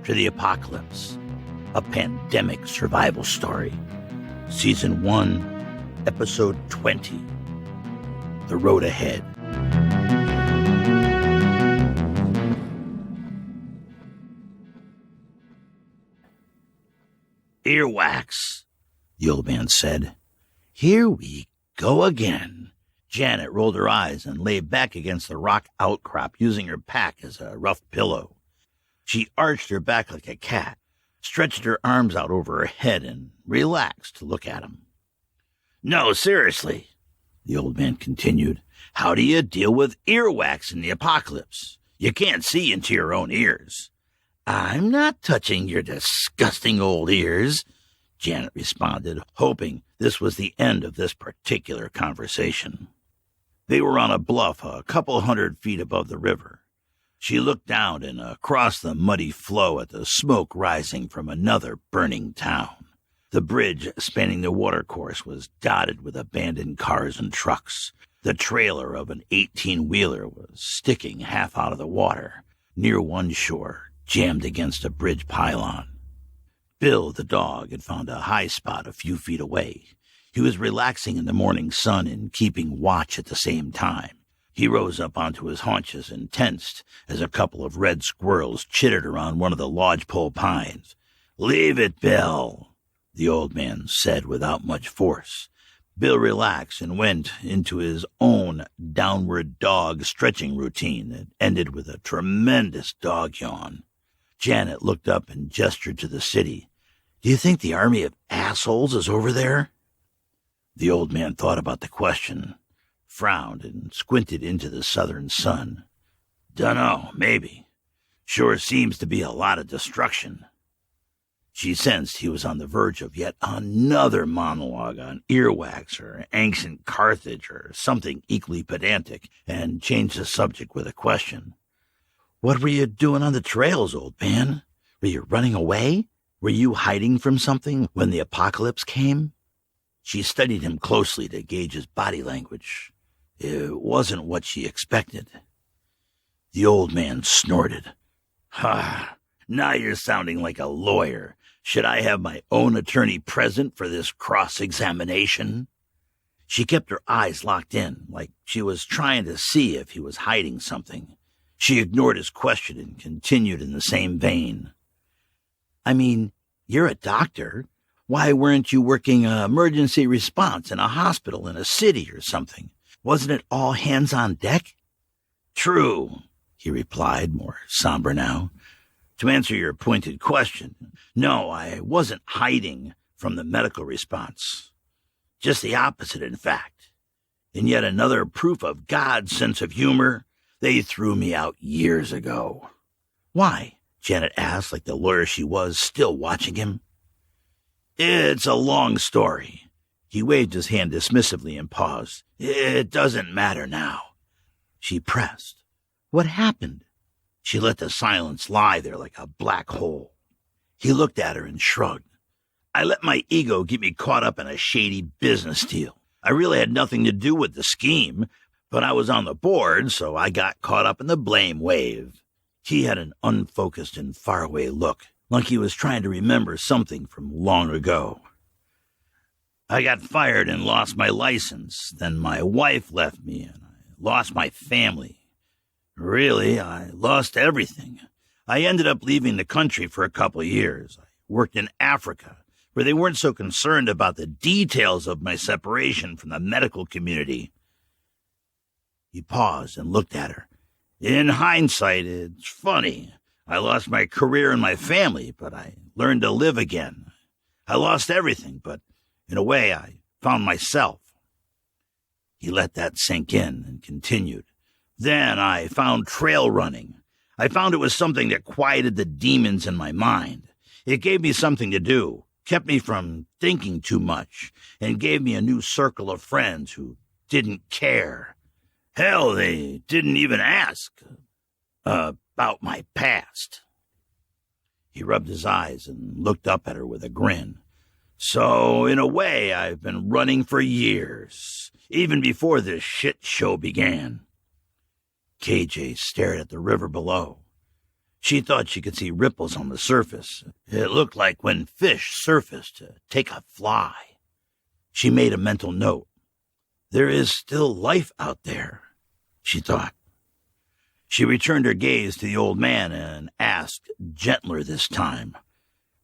to the Apocalypse, a pandemic survival story. Season 1, Episode 20, The Road Ahead. Earwax, the old man said. Here we go again. Janet rolled her eyes and lay back against the rock outcrop, using her pack as a rough pillow. She arched her back like a cat, stretched her arms out over her head, and relaxed to look at him. No, seriously, the old man continued. How do you deal with earwax in the apocalypse? You can't see into your own ears. I'm not touching your disgusting old ears, Janet responded, hoping this was the end of this particular conversation. They were on a bluff a couple 100 feet above the river. She looked down and across the muddy flow at the smoke rising from another burning town. The bridge spanning the watercourse was dotted with abandoned cars and trucks. The trailer of an 18-wheeler was sticking half out of the water, near one shore, jammed against a bridge pylon. Bill, the dog, had found a high spot a few feet away. He was relaxing in the morning sun and keeping watch at the same time. He rose up onto his haunches and tensed as a couple of red squirrels chittered around one of the lodgepole pines. "Leave it, Bill," the old man said without much force. Bill relaxed and went into his own downward dog stretching routine that ended with a tremendous dog yawn. Janet looked up and gestured to the city. "Do you think the army of assholes is over there?" The old man thought about the question, frowned, and squinted into the southern sun. "Dunno, maybe. Sure seems to be a lot of destruction." She sensed he was on the verge of yet another monologue on earwax or ancient Carthage or something equally pedantic, and changed the subject with a question. "What were you doing on the trails, old man? Were you running away? Were you hiding from something when the apocalypse came?" She studied him closely to gauge his body language. It wasn't what she expected. The old man snorted. "Ha! Now you're sounding like a lawyer. Should I have my own attorney present for this cross-examination?" She kept her eyes locked in, like she was trying to see if he was hiding something. She ignored his question and continued in the same vein. "I mean, you're a doctor. Why weren't you working emergency response in a hospital in a city or something? Wasn't it all hands on deck?" "True," he replied, more somber now. "To answer your pointed question, no, I wasn't hiding from the medical response. Just the opposite, in fact. And yet another proof of God's sense of humor, they threw me out years ago." "Why?" Janet asked, like the lawyer she was, still watching him. "It's a long story." He waved his hand dismissively and paused. "It doesn't matter now." She pressed. "What happened?" She let the silence lie there like a black hole. He looked at her and shrugged. "I let my ego get me caught up in a shady business deal. I really had nothing to do with the scheme, but I was on the board, so I got caught up in the blame wave." He had an unfocused and faraway look, like he was trying to remember something from long ago. "I got fired and lost my license. Then my wife left me, and I lost my family. Really, I lost everything. I ended up leaving the country for a couple of years. I worked in Africa, where they weren't so concerned about the details of my separation from the medical community." He paused and looked at her. "In hindsight, it's funny. I lost my career and my family, but I learned to live again. I lost everything, but in a way, I found myself." He let that sink in and continued. "Then I found trail running. I found it was something that quieted the demons in my mind. It gave me something to do, kept me from thinking too much, and gave me a new circle of friends who didn't care. Hell, they didn't even ask about my past." He rubbed his eyes and looked up at her with a grin. "So, in a way, I've been running for years, even before this shit show began." KJ stared at the river below. She thought she could see ripples on the surface. It looked like when fish surface to take a fly. She made a mental note. There is still life out there, she thought. She returned her gaze to the old man and asked, gentler this time,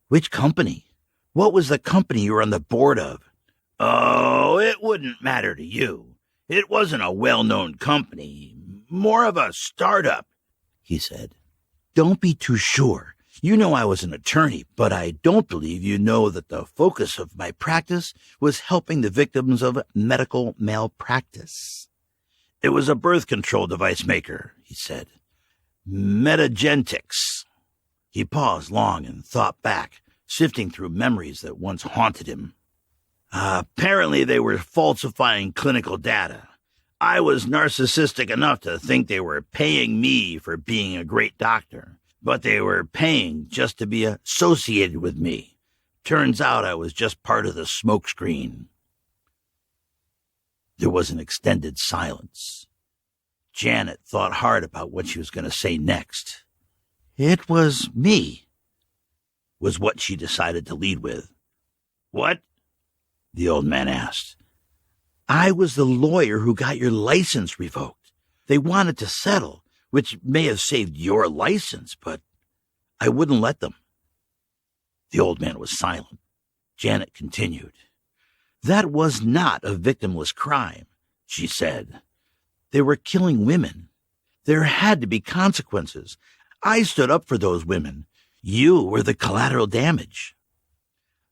"Which company? What was the company you were on the board of?" "Oh, it wouldn't matter to you. It wasn't a well-known company, more of a startup," he said. "Don't be too sure. You know I was an attorney, but I don't believe you know that the focus of my practice was helping the victims of medical malpractice." "It was a birth control device maker," he said. "Metagentics." He paused long and thought back, sifting through memories that once haunted him. Apparently they were falsifying clinical data. I was narcissistic enough to think they were paying me for being a great doctor, but they were paying just to be associated with me. Turns out I was just part of the smokescreen. There was an extended silence. Janet thought hard about what she was going to say next. "It was me," was what she decided to lead with. "What?" the old man asked. "I was the lawyer who got your license revoked. They wanted to settle, which may have saved your license, but I wouldn't let them." The old man was silent. Janet continued. "That was not a victimless crime," she said. "They were killing women. There had to be consequences. I stood up for those women. You were the collateral damage."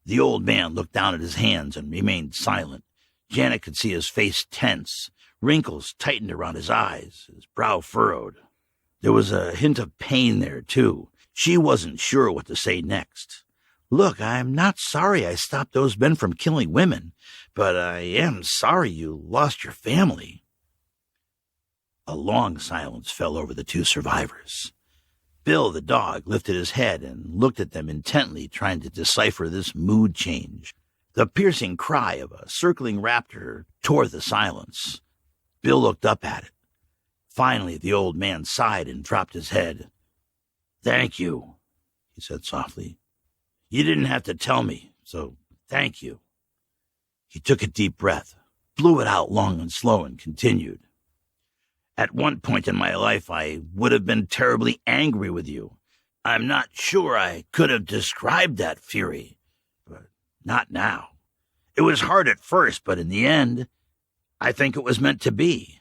The old man looked down at his hands and remained silent. Janet could see his face tense, wrinkles tightened around his eyes, his brow furrowed. There was a hint of pain there, too. She wasn't sure what to say next. "Look, I'm not sorry I stopped those men from killing women, but I am sorry you lost your family." A long silence fell over the two survivors. Bill, the dog, lifted his head and looked at them intently, trying to decipher this mood change. The piercing cry of a circling raptor tore the silence. Bill looked up at it. Finally, the old man sighed and dropped his head. "Thank you," he said softly. "You didn't have to tell me, so thank you." He took a deep breath, blew it out long and slow, and continued. "At one point in my life, I would have been terribly angry with you. I'm not sure I could have described that fury, but not now. It was hard at first, but in the end, I think it was meant to be.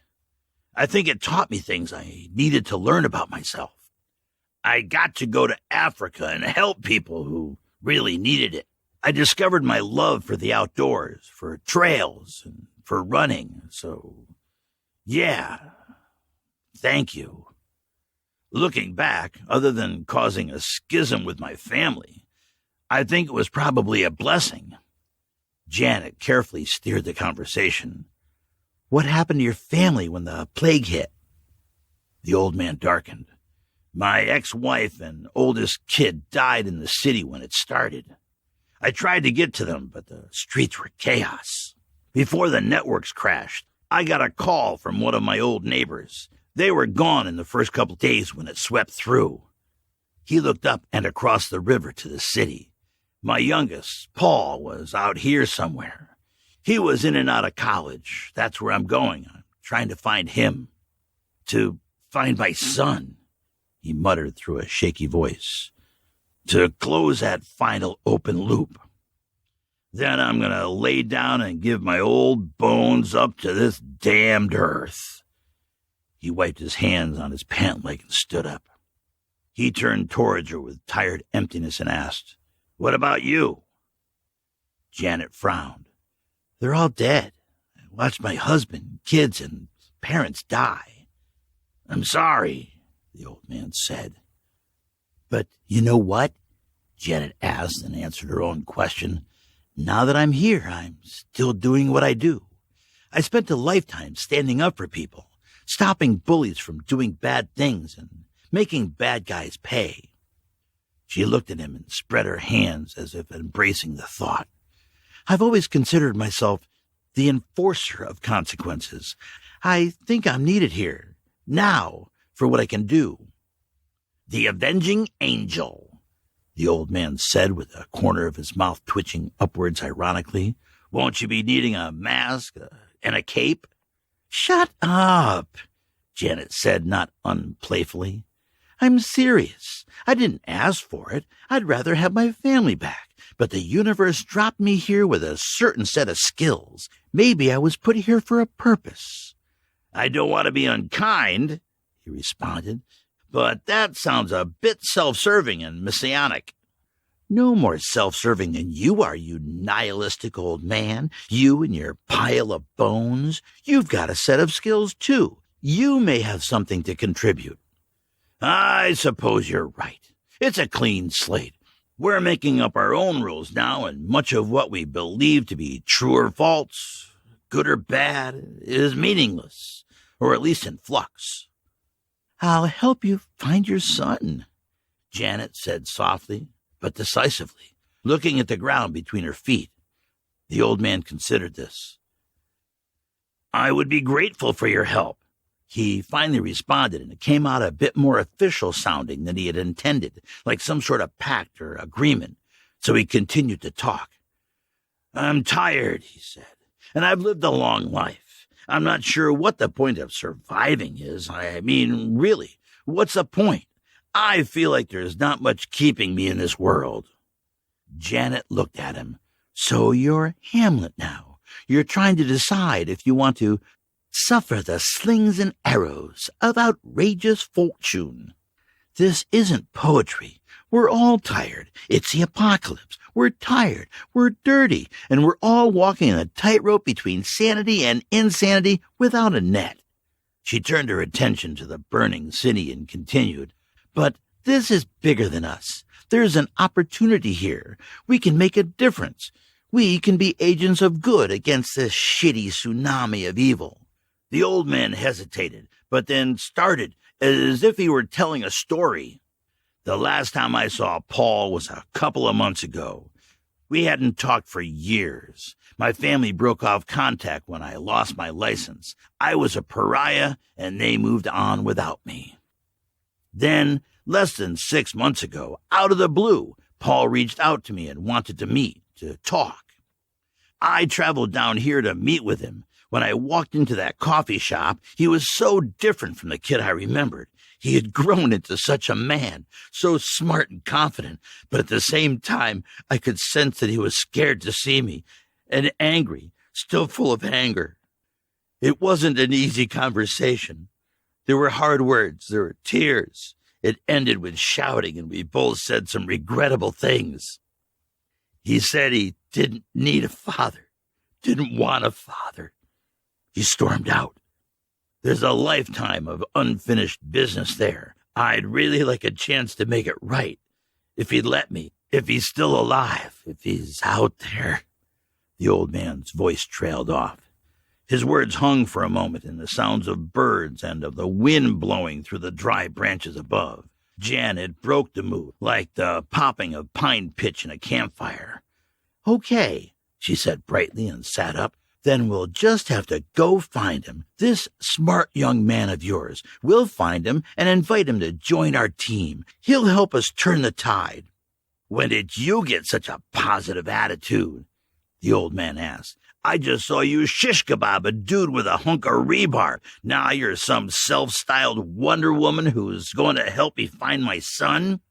I think it taught me things I needed to learn about myself. I got to go to Africa and help people who really needed it. I discovered my love for the outdoors, for trails, and for running, so yeah. Thank you. Looking back, other than causing a schism with my family, I think it was probably a blessing." Janet carefully steered the conversation. "What happened to your family when the plague hit?" The old man darkened. "My ex-wife and oldest kid died in the city when it started. I tried to get to them, but the streets were chaos. Before the networks crashed, I got a call from one of my old neighbors. They were gone in the first couple days when it swept through." He looked up and across the river to the city. "My youngest, Paul, was out here somewhere. He was in and out of college. That's where I'm going. I'm trying to find him. To find my son," he muttered through a shaky voice. "To close that final open loop. Then I'm going to lay down and give my old bones up to this damned earth." He wiped his hands on his pant leg and stood up. He turned towards her with tired emptiness and asked, "What about you?" Janet frowned. "They're all dead. I watched my husband, kids, and parents die." "I'm sorry," the old man said. "But you know what?" Janet asked and answered her own question. "Now that I'm here, I'm still doing what I do. I spent a lifetime standing up for people, stopping bullies from doing bad things and making bad guys pay." She looked at him and spread her hands as if embracing the thought. "I've always considered myself the enforcer of consequences. I think I'm needed here, now, for what I can do." The avenging angel, the old man said with a corner of his mouth twitching upwards ironically. Won't you be needing a mask and a cape? Shut up, Janet said, not unplayfully. I'm serious. I didn't ask for it. I'd rather have my family back. But the universe dropped me here with a certain set of skills. Maybe I was put here for a purpose. I don't want to be unkind, he responded, but that sounds a bit self-serving and messianic. No more self-serving than you are, you nihilistic old man. You and your pile of bones. You've got a set of skills, too. You may have something to contribute. I suppose you're right. It's a clean slate. We're making up our own rules now, and much of what we believe to be true or false, good or bad, is meaningless, or at least in flux. I'll help you find your son, Janet said softly, but decisively, looking at the ground between her feet. The old man considered this. I would be grateful for your help, he finally responded, and it came out a bit more official sounding than he had intended, like some sort of pact or agreement. So he continued to talk. I'm tired, he said, and I've lived a long life. I'm not sure what the point of surviving is. I mean, really, what's the point? I feel like there's not much keeping me in this world. Janet looked at him. So you're Hamlet now. You're trying to decide if you want to suffer the slings and arrows of outrageous fortune. This isn't poetry. We're all tired. It's the apocalypse. We're tired. We're dirty. And we're all walking a tightrope between sanity and insanity without a net. She turned her attention to the burning city and continued, But this is bigger than us. There's an opportunity here. We can make a difference. We can be agents of good against this shitty tsunami of evil. The old man hesitated, but then started, as if he were telling a story. The last time I saw Paul was a couple of months ago. We hadn't talked for years. My family broke off contact when I lost my license. I was a pariah, and they moved on without me. Then, less than 6 months ago, out of the blue, Paul reached out to me and wanted to meet, to talk. I traveled down here to meet with him. When I walked into that coffee shop, he was so different from the kid I remembered. He had grown into such a man, so smart and confident, but at the same time, I could sense that he was scared to see me, and angry, still full of anger. It wasn't an easy conversation. There were hard words, there were tears. It ended with shouting, and we both said some regrettable things. He said he didn't need a father, didn't want a father. He stormed out. There's a lifetime of unfinished business there. I'd really like a chance to make it right. If he'd let me, if he's still alive, if he's out there. The old man's voice trailed off. His words hung for a moment in the sounds of birds and of the wind blowing through the dry branches above. Janet broke the mood, like the popping of pine pitch in a campfire. Okay, she said brightly and sat up. Then we'll just have to go find him. This smart young man of yours. We'll find him and invite him to join our team. He'll help us turn the tide. When did you get such a positive attitude? The old man asked. I just saw you shish kebab a dude with a hunk of rebar. Now you're some self-styled Wonder Woman who's going to help me find my son?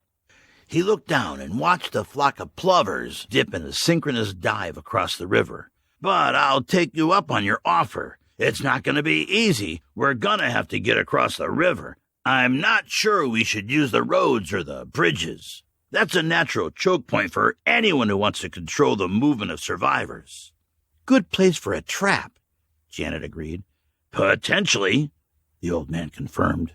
He looked down and watched a flock of plovers dip in a synchronous dive across the river. But I'll take you up on your offer. It's not going to be easy. We're going to have to get across the river. I'm not sure we should use the roads or the bridges. That's a natural choke point for anyone who wants to control the movement of survivors. Good place for a trap, Janet agreed. Potentially, the old man confirmed.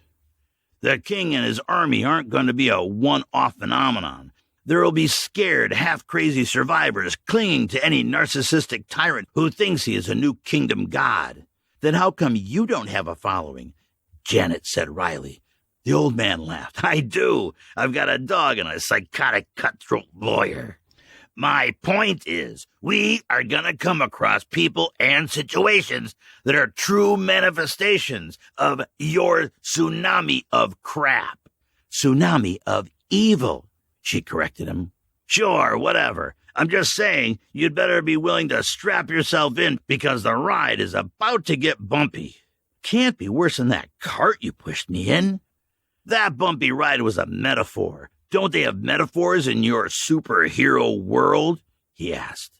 The king and his army aren't going to be a one-off phenomenon. There'll be scared, half-crazy survivors clinging to any narcissistic tyrant who thinks he is a new kingdom god. Then how come you don't have a following? Janet said wryly. The old man laughed. I do. I've got a dog and a psychotic cutthroat lawyer. My point is, we are going to come across people and situations that are true manifestations of your tsunami of crap. Tsunami of evil, she corrected him. Sure, whatever. I'm just saying you'd better be willing to strap yourself in because the ride is about to get bumpy. Can't be worse than that cart you pushed me in. That bumpy ride was a metaphor. Don't they have metaphors in your superhero world? He asked.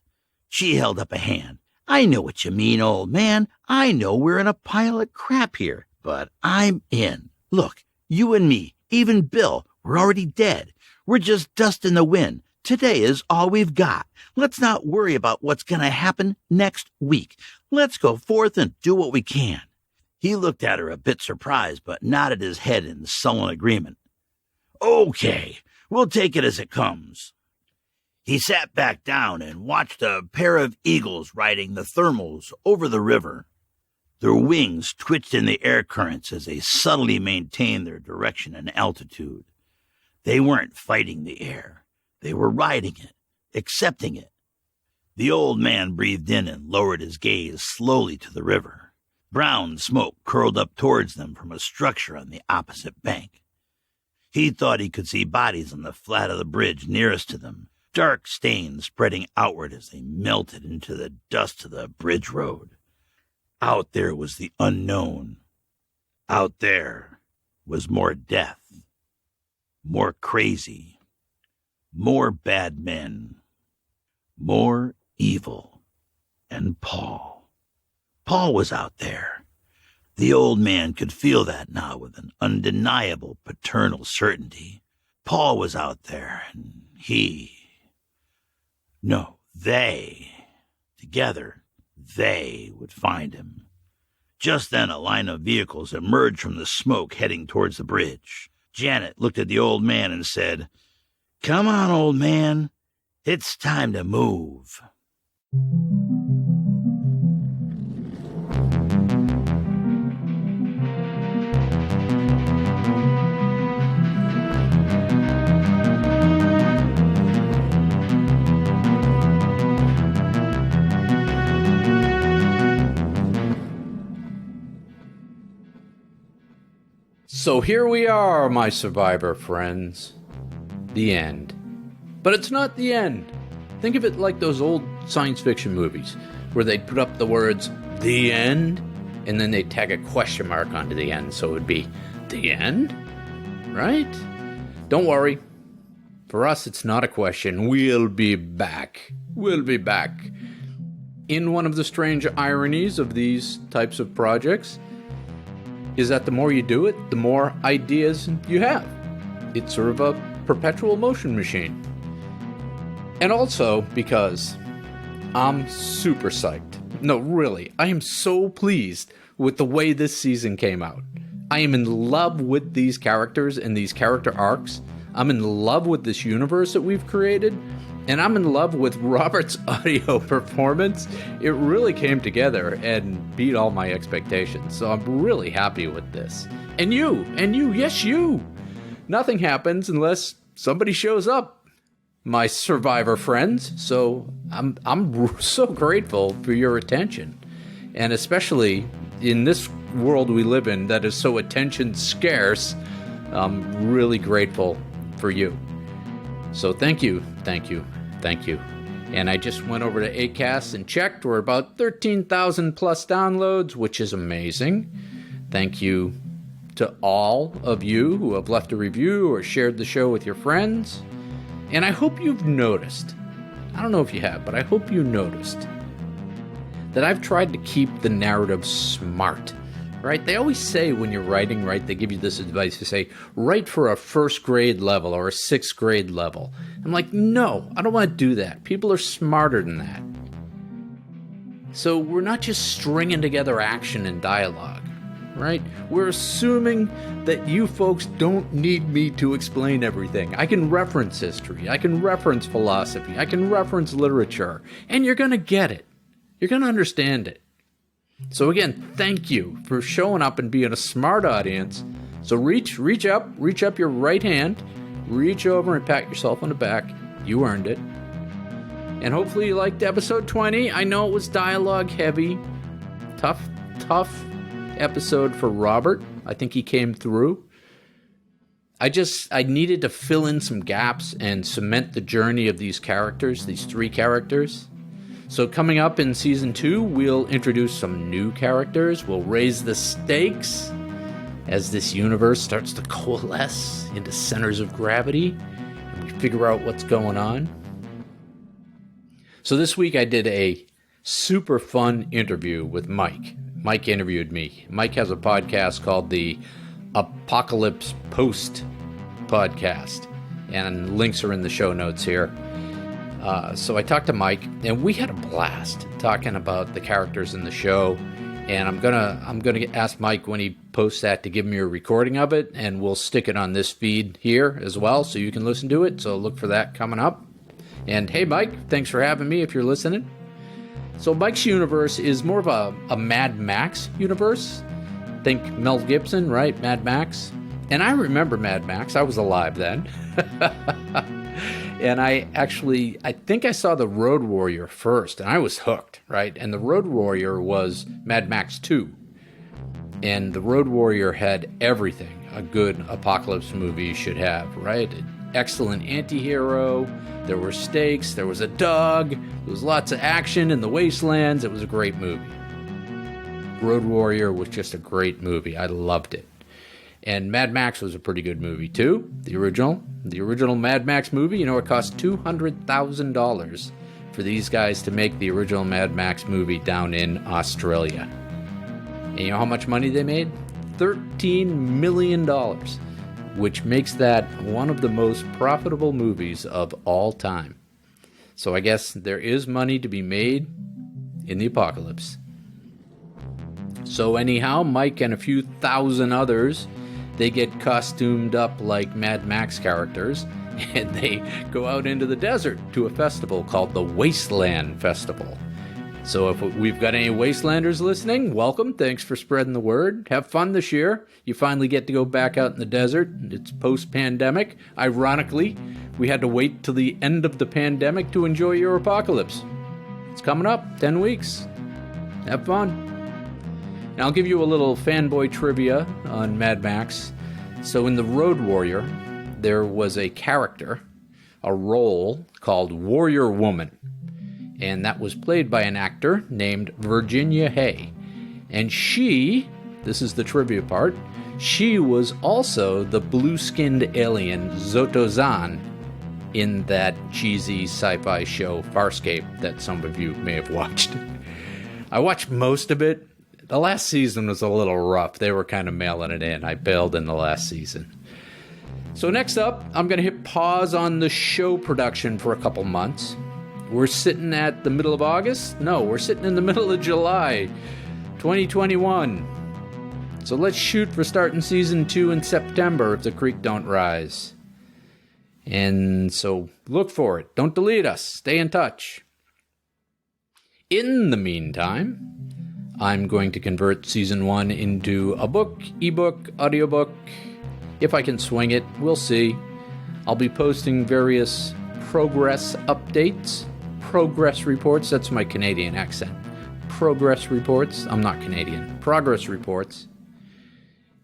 She held up a hand. I know what you mean, old man. I know we're in a pile of crap here, but I'm in. Look, you and me, even Bill, we're already dead. We're just dust in the wind. Today is all we've got. Let's not worry about what's going to happen next week. Let's go forth and do what we can. He looked at her a bit surprised, but nodded his head in sullen agreement. Okay, we'll take it as it comes. He sat back down and watched a pair of eagles riding the thermals over the river. Their wings twitched in the air currents as they subtly maintained their direction and altitude. They weren't fighting the air. They were riding it, accepting it. The old man breathed in and lowered his gaze slowly to the river. Brown smoke curled up towards them from a structure on the opposite bank. He thought he could see bodies on the flat of the bridge nearest to them, dark stains spreading outward as they melted into the dust of the bridge road. Out there was the unknown. Out there was more death, more crazy, more bad men, more evil, and Paul. Paul was out there. The old man could feel that now with an undeniable paternal certainty. Paul was out there, and together, they would find him. Just then a line of vehicles emerged from the smoke heading towards the bridge. Janet looked at the old man and said, Come on, old man. It's time to move. So here we are, my survivor friends. The end. But it's not the end. Think of it like those old science fiction movies where they'd put up the words, the end, and then they'd tag a question mark onto the end, so it would be, the end? Right? Don't worry. For us, it's not a question. We'll be back. We'll be back. In one of the strange ironies of these types of projects is that the more you do it, the more ideas you have. It's sort of a perpetual motion machine. And also because I'm super psyched. No, really, I am so pleased with the way this season came out. I am in love with these characters and these character arcs. I'm in love with this universe that we've created. And I'm in love with Robert's audio performance. It really came together and beat all my expectations. So I'm really happy with this. And you, yes you. Nothing happens unless somebody shows up, my survivor friends. So I'm so grateful for your attention. And especially in this world we live in that is so attention scarce, I'm really grateful for you. So thank you. And I just went over to Acast and checked. We're about 13,000 plus downloads, which is amazing. Thank you to all of you who have left a review or shared the show with your friends. And I hope you've noticed, I don't know if you have, but I hope you noticed that I've tried to keep the narrative smart. Right? They always say when you're writing, right, they give you this advice to say, write for a first grade level or a sixth grade level. I'm like, no, I don't want to do that. People are smarter than that. So we're not just stringing together action and dialogue, right? We're assuming that you folks don't need me to explain everything. I can reference history. I can reference philosophy. I can reference literature. And you're going to get it. You're going to understand it. So again, thank you for showing up and being a smart audience. So reach up your right hand, reach over and pat yourself on the back. You earned it. And hopefully you liked episode 20. I know it was dialogue heavy. Tough episode for Robert. I think he came through. I needed to fill in some gaps and cement the journey of these characters, these 3 characters. So coming up in Season 2, we'll introduce some new characters. We'll raise the stakes as this universe starts to coalesce into centers of gravity, and we figure out what's going on. So this week I did a super fun interview with Mike. Mike interviewed me. Mike has a podcast called the Apocalypse Post podcast, and links are in the show notes here. So I talked to Mike, and we had a blast talking about the characters in the show. And I'm gonna ask Mike when he posts that to give me a recording of it, and we'll stick it on this feed here as well, so you can listen to it. So look for that coming up. And hey, Mike, thanks for having me. If you're listening, so Mike's universe is more of a Mad Max universe. Think Mel Gibson, right? Mad Max. And I remember Mad Max. I was alive then. And I think I saw The Road Warrior first, and I was hooked, right? And The Road Warrior was Mad Max 2. And The Road Warrior had everything a good apocalypse movie should have, right? An excellent anti-hero, there were stakes, there was a dog, there was lots of action in the wastelands. It was a great movie. Road Warrior was just a great movie. I loved it. And Mad Max was a pretty good movie, too. The original Mad Max movie, it cost $200,000 for these guys to make the original Mad Max movie down in Australia. And you know how much money they made? $13 million, which makes that one of the most profitable movies of all time. So I guess there is money to be made in the apocalypse. So anyhow, Mike and a few thousand others, they get costumed up like Mad Max characters, and they go out into the desert to a festival called the Wasteland Festival. So if we've got any Wastelanders listening, welcome. Thanks for spreading the word. Have fun this year. You finally get to go back out in the desert. It's post-pandemic. Ironically, we had to wait till the end of the pandemic to enjoy your apocalypse. It's coming up, 10 weeks. Have fun. And I'll give you a little fanboy trivia on Mad Max. So in The Road Warrior, there was a character, a role called Warrior Woman. And that was played by an actor named Virginia Hay. And she, this is the trivia part, she was also the blue-skinned alien Zotozan in that cheesy sci-fi show Farscape that some of you may have watched. I watched most of it. The last season was a little rough. They were kind of mailing it in. I bailed in the last season. So next up, I'm going to hit pause on the show production for a couple months. We're sitting at the middle of August? No, we're sitting in the middle of July, 2021. So let's shoot for starting Season 2 in September if the creek don't rise. And so look for it. Don't delete us. Stay in touch. In the meantime, I'm going to convert Season 1 into a book, ebook, audiobook. If I can swing it, we'll see. I'll be posting various progress updates, progress reports. That's my Canadian accent. Progress reports. I'm not Canadian. Progress reports.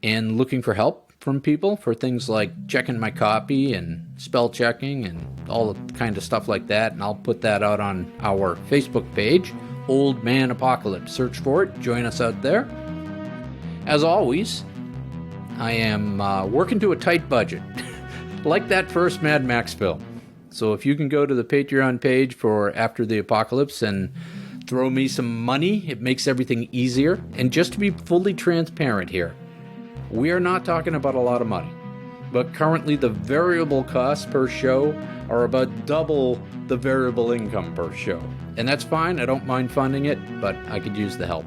And looking for help from people for things like checking my copy and spell checking and all the kind of stuff like that. And I'll put that out on our Facebook page. Old Man Apocalypse. Search for it. Join us out there. As always, I am working to a tight budget, like that first Mad Max film. So if you can go to the Patreon page for After the Apocalypse and throw me some money, it makes everything easier. And just to be fully transparent here, we are not talking about a lot of money. But currently the variable costs per show are about double the variable income per show. And that's fine. I don't mind funding it, but I could use the help.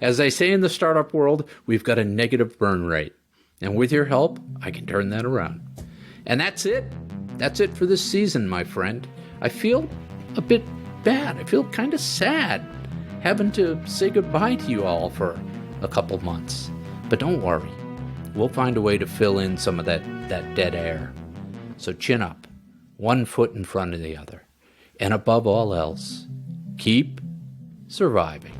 As they say in the startup world, we've got a negative burn rate. And with your help, I can turn that around. And that's it. That's it for this season, my friend. I feel a bit bad. I feel kind of sad having to say goodbye to you all for a couple months. But don't worry. We'll find a way to fill in some of that dead air. So chin up, one foot in front of the other. And above all else, keep surviving.